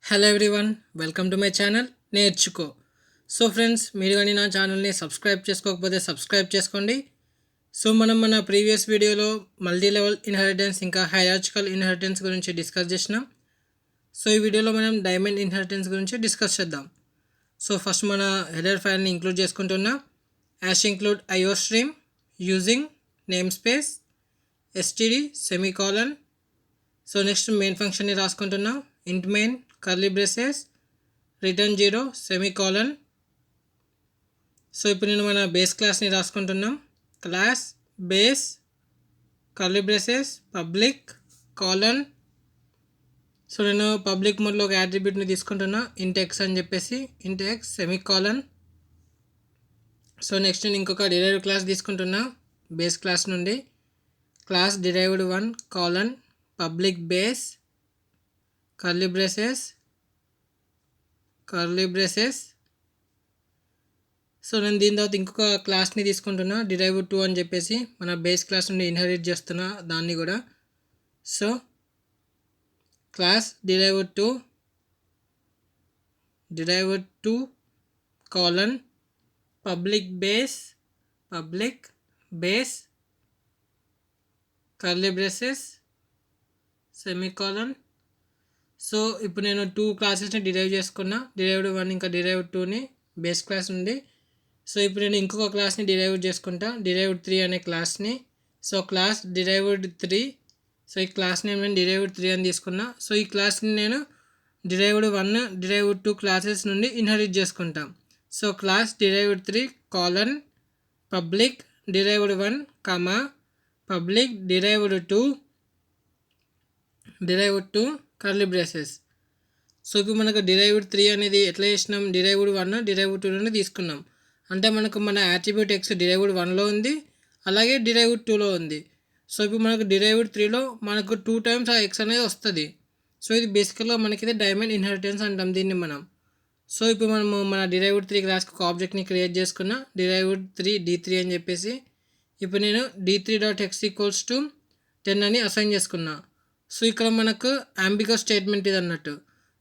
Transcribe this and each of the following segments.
Hello everyone, welcome to my channel నేర్చుకో. So friends, మీరు కానీ నా ఛానల్ని సబ్స్క్రైబ్ చేసుకోకపోతే సబ్స్క్రైబ్ చేసుకోండి. సో మనం మన ప్రీవియస్ వీడియోలో మల్టీ లెవెల్ ఇన్హెరిటెన్స్ ఇంకా హైరార్చికల్ ఇన్హెరిటెన్స్ గురించి డిస్కస్ చేసినాం. సో ఈ వీడియోలో మనం డైమండ్ ఇన్హెరిటెన్స్ గురించి డిస్కస్ చేద్దాం. సో ఫస్ట్ మన హెడర్ ఫైల్ని ఇంక్లూడ్ చేసుకుంటున్నా. Hash include iostream using namespace STD semicolon. So next main ఫంక్షన్ని రాసుకుంటున్నా. Int main curly braces return 0 semicolon. So ఇప్పుడు నేను మన బేస్ క్లాస్ని రాసుకుంటున్నాం. Class base curly braces public colon. So నేను పబ్లిక్ మోడ్లో ఒక యాట్రిబ్యూట్ని తీసుకుంటున్నా, ఇంట్ ఎక్స్ అని చెప్పేసి, ఇంట్ ఎక్స్ సెమీకాలన్. సో నెక్స్ట్ నేను ఇంకొక డిరైవ్డ్ క్లాస్ తీసుకుంటున్నా బేస్ క్లాస్ నుండి. Class derived 1 colon public base curly braces. So నేను దీని తర్వాత ఇంకొక క్లాస్ని తీసుకుంటున్నా డిరైవ్ 2 అని చెప్పేసి, మన బేస్ క్లాస్ నుండి ఇన్హెరిట్ చేస్తున్నా దాన్ని కూడా. So class derive 2 colon public base curly braces semicolon. So ఇప్పుడు నేను 2 క్లాసెస్ని డిరైవ్ చేసుకున్నా, డిరైవ్డ్ 1 ఇంకా డిరైవ్డ్ 2ని బేస్ క్లాస్ నుండి. సో ఇప్పుడు నేను ఇంకొక క్లాస్ని డిరైవ్ చేసుకుంటా, డిరైవ్డ్ 3 అనే క్లాస్ని. So class derived 3. సో ఈ క్లాస్ని నేను డిరైవ్డ్ 3 అని తీసుకున్నా. సో ఈ క్లాస్ని నేను డిరైవ్డ్ 1 డిరైవ్డ్ 2 క్లాసెస్ నుండి ఇన్హెరిట్ చేసుకుంటా. So class derived 3 colon public derived 1 comma public derived 2 curly braces. So ఇప్పుడు మనకు డిరైవ్డ్ 3 అనేది ఎట్లా చేసినాం, డిరైవ్డ్ 1 డిరైవ్డ్ 2 తీసుకున్నాం. అంటే మనకు మన యాట్రిబ్యూట్ ఎక్స్ డిరైవ్డ్ 1లో ఉంది, అలాగే డిరైవ్డ్ 2లో ఉంది. సో ఇప్పుడు మనకు డిరైవ్డ్ 3లో మనకు 2 టైమ్స్ ఆ ఎక్స్ అనేది వస్తుంది. సో ఇది బేసికల్గా మనకి డైమండ్ ఇన్హెరిటెన్స్ అంటాం దీన్ని మనం. సో ఇప్పుడు మనము మన డిరైవ్డ్ 3 క్లాస్కి ఒక ఆబ్జెక్ట్ని క్రియేట్ చేసుకున్న, డిరైవ్డ్ 3 d3 అని చెప్పేసి. ఇప్పుడు నేను d3.x=10 అని అసైన్ చేసుకున్నా. సో ఇక్కడ మనకు అంబిగస్ స్టేట్మెంట్ ఇది అన్నట్టు.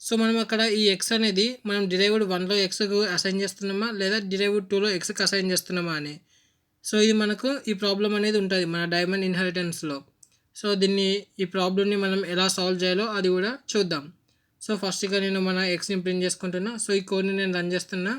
సో మనం అక్కడ ఈ ఎక్స్ అనేది మనం డిరైవ్డ్ 1లో ఎక్స్కు అసైన్ చేస్తున్నామా లేదా డిరైవ్డ్ 2లో ఎక్స్కి అసైన్ చేస్తున్నామా అని. సో ఇది మనకు ఈ ప్రాబ్లం అనేది ఉంటుంది మన డైమండ్ ఇన్హెరిటెన్స్లో. సో ఈ ప్రాబ్లమ్ని మనం ఎలా సాల్వ్ చేయాలో అది కూడా చూద్దాం. సో ఫస్ట్గా నేను మన ఎక్స్ని ప్రింట్ చేసుకుంటున్నా. సో ఈ కోడ్ని నేను రన్ చేస్తున్నా.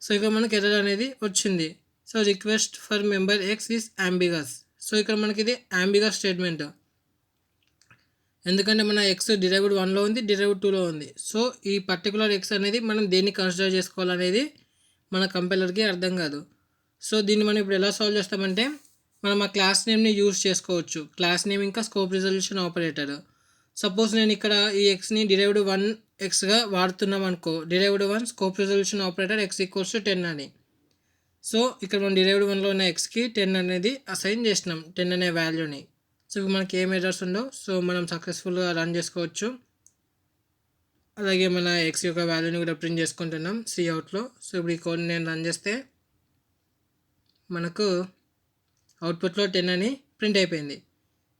సో ఇక్కడ మనకి ఎర్రర్ అనేది వచ్చింది. So request for member x is ambiguous. So ఇక్కడ మనకి ఇది అంబిగస్ స్టేట్మెంట్, ఎందుకంటే మన ఎక్స్ డిరైవ్డ్ 1లో ఉంది, డిరైవ్డ్ 2లో ఉంది. సో ఈ పర్టికులర్ ఎక్స్ అనేది మనం దేన్ని కన్సిడర్ చేసుకోవాలనేది మన కంపైలర్కి అర్థం కాదు. సో దీన్ని మనం ఇప్పుడు ఎలా సాల్వ్ చేస్తామంటే, మనం ఆ క్లాస్ నేమ్ని యూజ్ చేసుకోవచ్చు. క్లాస్ నేమ్ ఇంకా స్కోప్ రిజల్యూషన్ ఆపరేటర్. సపోజ్ నేను ఇక్కడ ఈ ఎక్స్ని డిరైవ్డ్ 1 ఎక్స్గా వాడుతున్నాం అనుకో, derived 1 scope resolution operator x=10 అని. సో ఇక్కడ మనం డిరైవ్డ్ 1లో ఉన్న ఎక్స్కి 10 అనేది అసైన్ చేసినాం, 10 అనే వాల్యూని. సో ఇప్పుడు మనకి ఏం ఎర్రర్స్ ఉండో సో మనం సక్సెస్ఫుల్గా రన్ చేసుకోవచ్చు. అలాగే మన ఎక్స్ యొక్క వాల్యూని కూడా ప్రింట్ చేసుకుంటున్నాం అవుట్లో. సో ఇప్పుడు ఈ కోడ్ని నేను రన్ చేస్తే మనకు అవుట్పుట్లో 10 అని ప్రింట్ అయిపోయింది.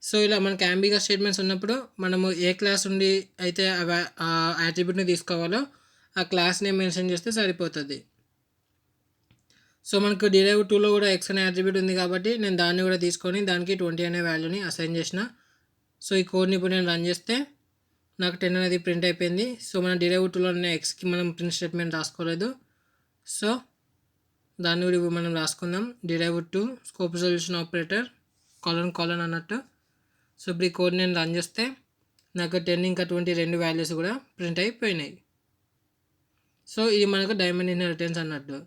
సో ఇలా మనకి అంబిగస్ స్టేట్మెంట్స్ ఉన్నప్పుడు మనము ఏ క్లాస్ నుండి అయితే ఆ యాట్రిబ్యూట్ని తీసుకోవాలో ఆ క్లాస్ నేమ్ మెన్షన్ చేస్తే సరిపోతుంది. సో మనకు డిరైవ్డ్ 2లో కూడా ఎక్స్ అనే అట్రిబ్యూట్ ఉంది కాబట్టి నేను దాన్ని కూడా తీసుకొని దానికి 20 అనే వాల్యూని అసైన్ చేసిన. సో ఈ కోడ్ని ఇప్పుడు నేను రన్ చేస్తే నాకు 10 అనేది ప్రింట్ అయిపోయింది. సో మన డిరైవ్డ్ 2లో ఉన్న ఎక్స్కి మనం ప్రింట్ స్టేట్మెంట్ రాసుకోలేదు. సో దాన్ని కూడా ఇప్పుడు మనం రాసుకుందాం. Derived 2 scope resolution operator colon అన్నట్టు. సో ఇప్పుడు ఈ కోడ్ నేను రన్ చేస్తే నాకు 10 ఇంకా 20 రెండు వాల్యూస్ కూడా ప్రింట్ అయిపోయినాయి. సో ఇది మనకు డైమండ్ ఇన్హెరిటెన్స్ అన్నట్టు.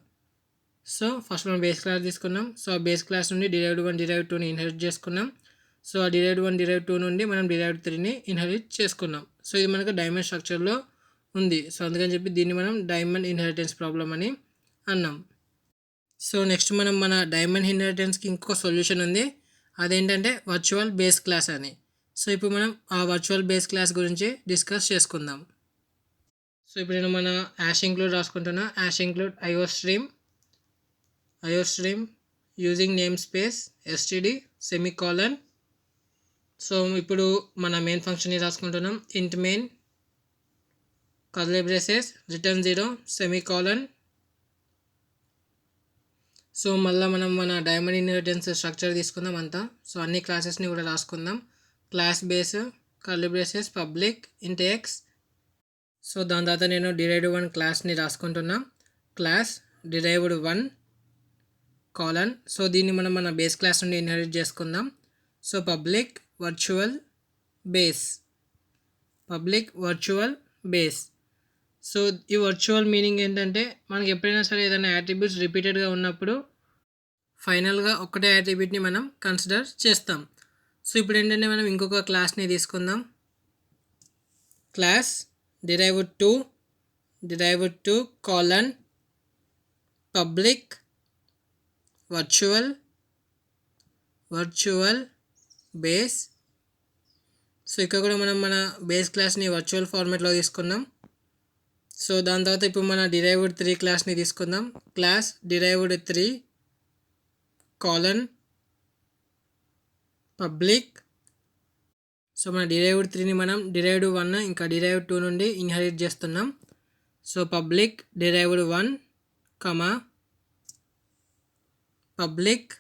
సో ఫస్ట్ మనం బేస్ క్లాస్ తీసుకున్నాం. సో ఆ బేస్ క్లాస్ నుండి డిరైవ్డ్ 1 డిరైవ్డ్ 2ని ఇన్హెరిట్ చేసుకున్నాం. సో ఆ డిరైవ్డ్ 1 డిరైవ్డ్ 2 నుండి మనం డిరైవ్డ్ 3ని ఇన్హెరిట్ చేసుకున్నాం. సో ఇది మనకు డైమండ్ స్ట్రక్చర్లో ఉంది. సో అందుకని చెప్పి దీన్ని మనం డైమండ్ ఇన్హెరిటెన్స్ ప్రాబ్లం అని అన్నాం. సో నెక్స్ట్ మనం మన డైమండ్ ఇన్హెరిటెన్స్కి ఇంకొక సొల్యూషన్ ఉంది, అదేంటంటే వర్చువల్ బేస్ క్లాస్ అని. సో ఇప్పుడు మనం ఆ వర్చువల్ బేస్ క్లాస్ గురించి డిస్కస్ చేసుకుందాం. సో ఇప్పుడు నేను మన యాష్ ఇంక్లూడ్ రాసుకుంటున్నా. Hash include iostream using namespace STD semicolon. So ఇప్పుడు మన మెయిన్ ఫంక్షన్ని రాసుకుంటున్నాం. Int main curly braces return 0 semicolon. So మళ్ళీ మనం మన డైమండ్ ఇన్హెరిటెన్స్ స్ట్రక్చర్ తీసుకుందాం అంతా. సో అన్ని క్లాసెస్ని కూడా రాసుకుందాం. Class base curly braces public int x. So దాని తర్వాత నేను డిరైవ్డ్ 1 క్లాస్ని రాసుకుంటున్నా. Class derived 1 colon. సో దీన్ని మనం మన బేస్ క్లాస్ నుండి ఇన్హెరిట్ చేసుకుందాం. So public virtual base, public virtual base. So ఈ వర్చువల్ మీనింగ్ ఏంటంటే మనకి ఎప్పుడైనా సరే ఏదైనా యాట్రిబ్యూట్స్ రిపీటెడ్గా ఉన్నప్పుడు ఫైనల్గా ఒకటే యాట్రిబ్యూట్ని మనం కన్సిడర్ చేస్తాం. సో ఇప్పుడు ఏంటంటే మనం ఇంకొక క్లాస్ని తీసుకుందాం. Class derived 2 colon public virtual base. So ఇక్కడ కూడా మనం మన బేస్ క్లాస్ని వర్చువల్ ఫార్మాట్లో తీసుకున్నాం. సో దాని తర్వాత ఇప్పుడు మన డిరైవ్డ్ 3 క్లాస్ని తీసుకుందాం. Class derived 3 colon public. So మన డిరైవ్డ్ 3ని మనం డిరైవ్డ్ 1 ఇంకా డిరైవ్డ్ 2 నుండి ఇన్హెరిట్ చేస్తున్నాం. So public derived 1 comma public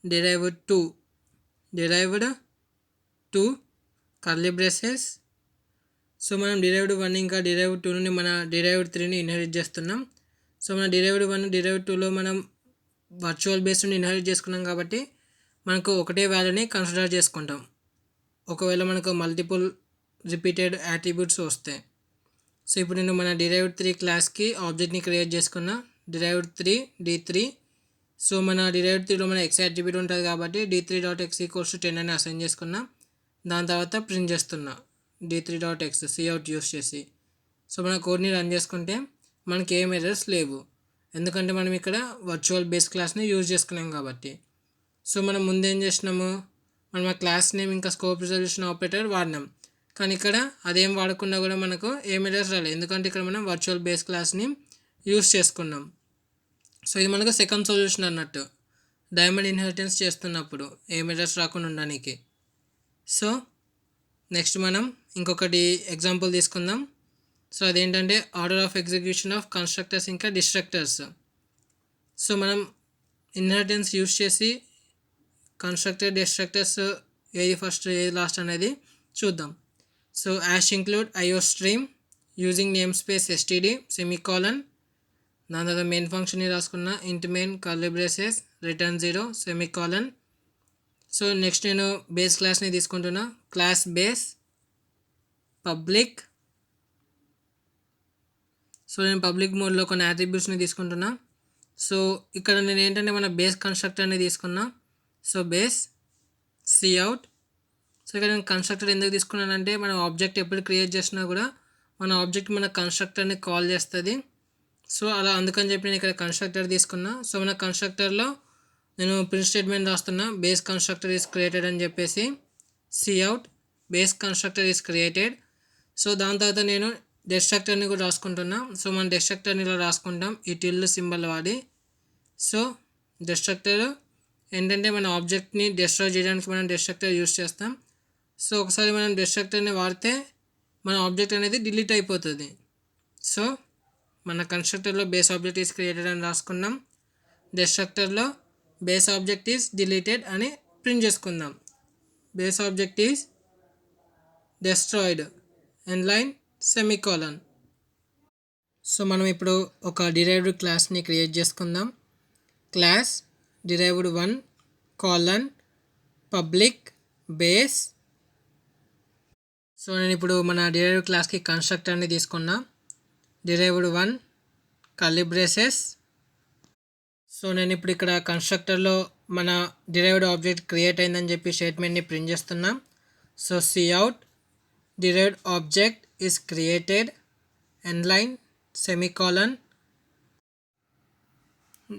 derived 2 curly braces. So మనం డిరైవ్డ్ 1 ఇంకా డిరైవ్డ్ 2 నుండి మన డిరైవ్డ్ 3ని ఇన్హెరిట్ చేస్తున్నాం. సో మన డిరైవ్డ్ 1 డిరైవ్డ్ 2లో మనం వర్చువల్ బేస్ నుండి ఇన్హెరిట్ చేసుకున్నాం కాబట్టి మనకు ఒకటే వాల్యూని కన్సిడర్ చేసుకుంటాం ఒకవేళ మనకు మల్టిపుల్ రిపీటెడ్ యాట్రిబ్యూట్స్ వస్తాయి. సో ఇప్పుడు నేను మన డిరైవ్డ్ 3 క్లాస్కి ఆబ్జెక్ట్ని క్రియేట్ చేసుకున్నా. Derived 3 d3. సో మన డిరైవ్డ్ 3లో మన ఎక్స్ యాట్రిబ్యూట్ ఉంటుంది కాబట్టి d3.x = 10 అని అసైన్ చేసుకున్నా. దాని తర్వాత ప్రింట్ చేస్తున్నా d3.x cout యూస్ చేసి. సో మన కోడ్ని రన్ చేసుకుంటే మనకి ఏం ఎర్రర్స్ లేవు, ఎందుకంటే మనం ఇక్కడ వర్చువల్ బేస్ క్లాస్ని యూజ్ చేసుకున్నాం కాబట్టి. సో మనం ముందేం చేసినాము, మనం ఆ క్లాస్ నేమ్ ఇంకా స్కోప్ రిజల్యూషన్ ఆపరేటర్ వాడినాం, కానీ ఇక్కడ అదేం వాడకుండా కూడా మనకు ఏం ఎర్రర్స్ రాలేదు, ఎందుకంటే ఇక్కడ మనం వర్చువల్ బేస్ క్లాస్ని యూజ్ చేసుకున్నాం. సో ఇది మనకు సెకండ్ సొల్యూషన్ అన్నట్టు డైమండ్ ఇన్హెరిటెన్స్ చేస్తున్నప్పుడు ఏం ఎర్రర్స్ రాకుండా ఉండడానికి. సో నెక్స్ట్ మనం ఇంకొకటి ఎగ్జాంపుల్ తీసుకుందాం. సో అదేంటంటే order of execution of constructors ఇంకా డిస్ట్రక్టర్స్. సో మనం ఇన్హెరిటెన్స్ యూజ్ చేసి కన్స్ట్రక్టర్ డిస్ట్రక్టర్స్ ఏది ఫస్ట్ ఏది లాస్ట్ అనేది చూద్దాం. So ash include iostream using name space std semicolon. దాని తర్వాత మెయిన్ ఫంక్షన్ని రాసుకున్న ఇంట్ main curly braces return 0 semicolon. So next నేను బేస్ క్లాస్ని తీసుకుంటున్నా. Class base public. సో నేను పబ్లిక్ మోడ్లో కొన్ని యాట్రిబ్యూట్స్ని తీసుకుంటున్నా. సో ఇక్కడ నేను ఏంటంటే మన బేస్ కన్స్ట్రక్టర్ని తీసుకున్నా. So base cout. సో ఇక్కడ నేను కన్స్ట్రక్టర్ ఎందుకు తీసుకున్నానంటే మనం ఆబ్జెక్ట్ ఎప్పుడు క్రియేట్ చేసినా కూడా మన ఆబ్జెక్ట్ మన కన్స్ట్రక్టర్ని కాల్ చేస్తుంది. సో అలా అందుకని చెప్పి నేను ఇక్కడ కన్స్ట్రక్టర్ తీసుకున్నా. సో మన కన్స్ట్రక్టర్లో నేను ప్రింట్ స్టేట్మెంట్ రాస్తున్నా, బేస్ కన్స్ట్రక్టర్ ఈస్ క్రియేటెడ్ అని చెప్పేసి. cout base constructor is created. So దాని తర్వాత నేను డిస్ట్రక్టర్ని కూడా రాసుకుంటున్నా. సో మన డిస్ట్రక్టర్ని ఇలా రాసుకుంటాం ఈ టిల్డ్ సింబల్ వాడి. సో డిస్ట్రక్టర్ ఏంటంటే మన ఆబ్జెక్ట్ని డిస్ట్రాయ్ చేయడానికి మనం డిస్ట్రక్టర్ యూస్ చేస్తాం. సో ఒకసారి మనం డిస్ట్రక్టర్ని వాడితే మన ఆబ్జెక్ట్ అనేది డిలీట్ అయిపోతుంది. సో మన కన్స్ట్రక్టర్లో బేస్ ఆబ్జెక్ట్ ఈస్ క్రియేటెడ్ అని రాసుకున్నాం, డిస్ట్రక్టర్లో బేస్ ఆబ్జెక్ట్ ఈస్ డిలీటెడ్ అని ప్రింట్ చేసుకుందాం. Base object is destroyed end line semicolon. So మనం ఇప్పుడు ఒక డిరైవ్డ్ క్లాస్ని క్రియేట్ చేసుకుందాం. Class derived 1 colon public base. So నేను ఇప్పుడు మన డిరైవ్డ్ క్లాస్కి కన్స్ట్రక్టర్ని తీసుకున్నా. Derived 1 curly braces. సో నేను ఇప్పుడు ఇక్కడ కన్స్ట్రక్టర్లో మన డిరైవ్డ్ ఆబ్జెక్ట్ క్రియేట్ అయిందని చెప్పి స్టేట్మెంట్ని ప్రింట్ చేస్తున్నా. So cout derived object is created end line semicolon.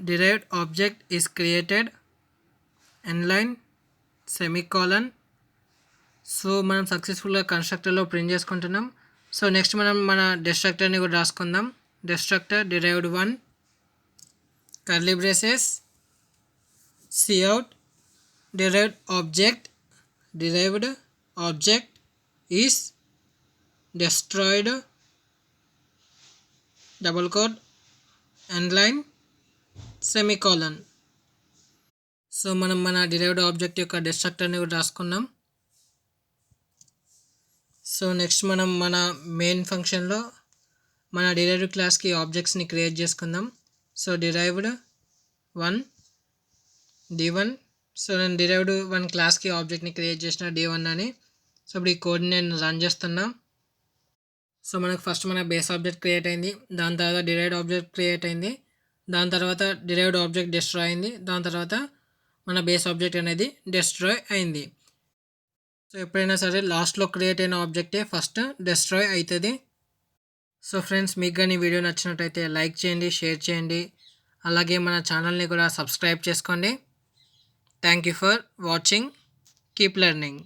Derived object is created end line semicolon. So మనం సక్సెస్ఫుల్గా కన్స్ట్రక్టర్లో ప్రింట్ చేసుకుంటున్నాం. సో నెక్స్ట్ మనం మన డిస్ట్రక్టర్ని కూడా రాసుకుందాం. Destructor derived 1 curly braces cout derived object is destroyed double quote end line semicolon. So మనం మన డిరైవ్డ్ ఆబ్జెక్ట్ యొక్క డిస్ట్రక్టర్ని కూడా రాసుకున్నాం. సో నెక్స్ట్ మనం మన మెయిన్ ఫంక్షన్లో మన డిరైవ్డ్ క్లాస్కి ఆబ్జెక్ట్స్ని క్రియేట్ చేసుకుందాం. So derived 1 d1. సో నేను డిరైవ్డ్ 1 క్లాస్కి ఆబ్జెక్ట్ని క్రియేట్ చేసిన d1 అని. సో ఇప్పుడు ఈ కోడ్ని నేను రన్ చేస్తున్నా. సో మనకు ఫస్ట్ మన బేస్ ఆబ్జెక్ట్ క్రియేట్ అయింది, దాని తర్వాత డిరైవ్డ్ ఆబ్జెక్ట్ క్రియేట్ అయింది, దాని తర్వాత డిరైవ్డ్ ఆబ్జెక్ట్ డిస్ట్రాయ్ అయింది, దాని తర్వాత మన బేస్ ఆబ్జెక్ట్ అనేది డిస్ట్రాయ్ అయింది. సో ఎప్పుడైనా సరే లాస్ట్లో క్రియేట్ అయిన ఆబ్జెక్టే ఫస్ట్ డిస్ట్రాయ్ అవుతుంది. సో ఫ్రెండ్స్, మీకు కానీ వీడియో నచ్చినట్టయితే లైక్ చేయండి, షేర్ చేయండి, అలాగే మన ఛానల్ని కూడా సబ్స్క్రైబ్ చేసుకోండి. Thank you for watching. Keep learning.